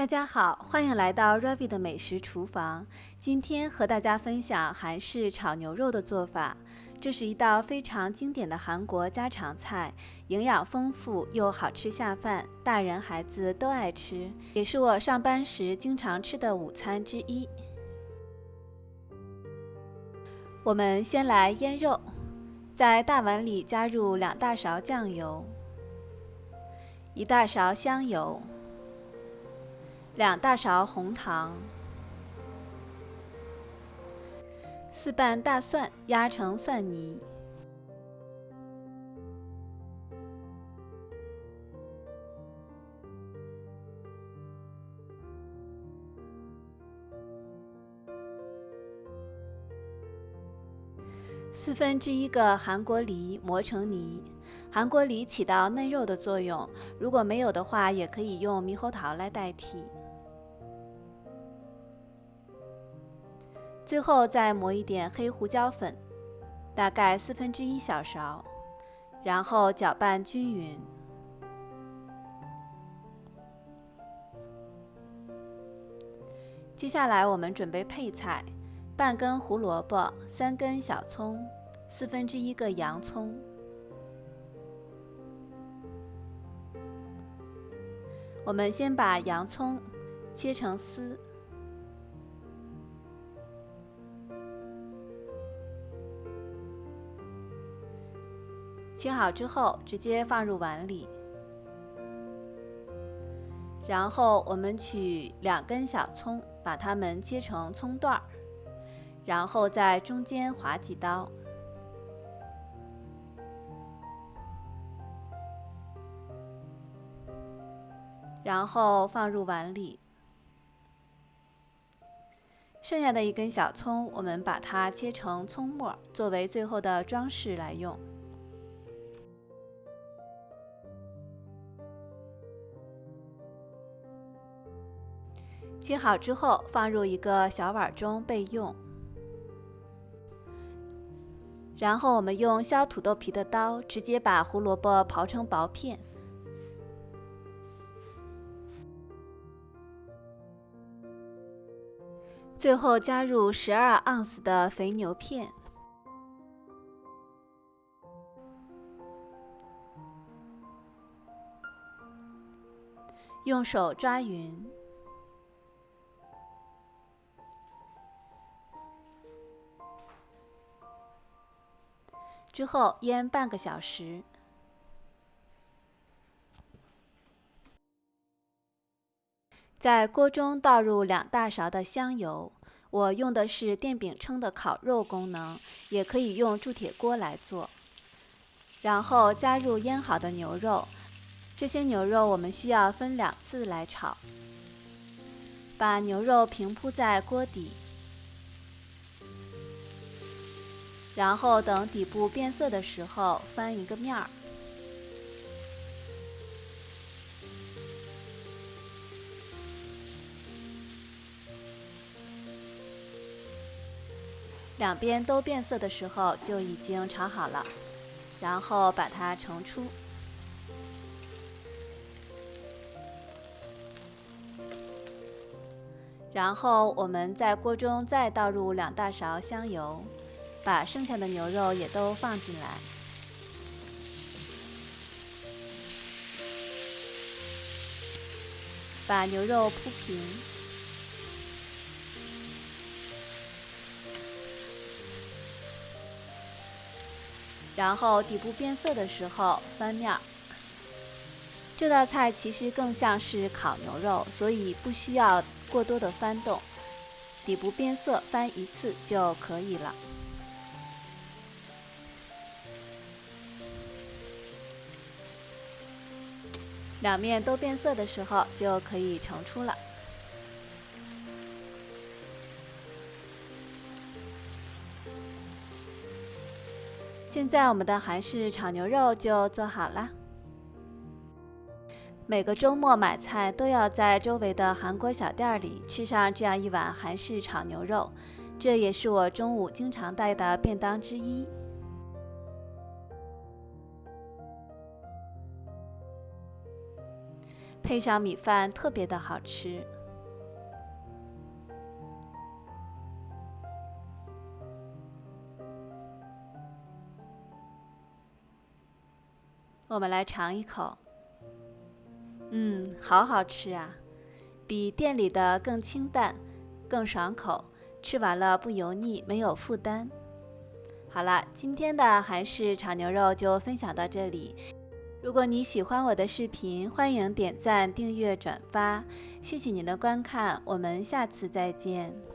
大家好，欢迎来到 Ravi 的美食厨房。今天和大家分享韩式炒牛肉的做法。这是一道非常经典的韩国家常菜，营养丰富又好吃下饭，大人孩子都爱吃，也是我上班时经常吃的午餐之一。我们先来腌肉，在大碗里加入2大勺酱油、1大勺香油、2大勺红糖、4瓣大蒜压成蒜泥，1/4个韩国梨磨成泥。韩国梨起到嫩肉的作用，如果没有的话，也可以用猕猴桃来代替。最后再磨一点黑胡椒粉，大概1/4小勺，然后搅拌均匀。接下来我们准备配菜：半根胡萝卜、3根小葱、1/4个洋葱。我们先把洋葱切成丝，切好之后直接放入碗里。然后我们取2根小葱，把它们切成葱段，然后在中间划几刀。然后放入碗里。剩下的1根小葱，我们把它切成葱末，作为最后的装饰来用。切好之后，放入一个小碗中备用。然后我们用削土豆皮的刀，直接把胡萝卜刨成薄片。最后加入12盎司的肥牛片，用手抓匀，之后腌半个小时。在锅中倒入2大勺的香油，我用的是电饼铛的烤肉功能，也可以用铸铁锅来做。然后加入腌好的牛肉，这些牛肉我们需要分2次来炒。把牛肉平铺在锅底，然后等底部变色的时候翻一个面儿。2边都变色的时候就已经炒好了，然后把它盛出。然后我们在锅中再倒入2大勺香油，把剩下的牛肉也都放进来。把牛肉铺平。然后底部变色的时候翻面。这道菜其实更像是烤牛肉，所以不需要过多的翻动，底部变色翻1次就可以了。2面都变色的时候就可以盛出了。现在我们的韩式炒牛肉就做好了。每个周末买菜都要在周围的韩国小店里吃上这样一碗韩式炒牛肉，这也是我中午经常带的便当之一。配上米饭特别的好吃。我们来尝一口。好好吃啊，比店里的更清淡，更爽口，吃完了不油腻，没有负担。好了，今天的韩式炒牛肉就分享到这里。如果你喜欢我的视频，欢迎点赞、订阅、转发，谢谢您的观看，我们下次再见。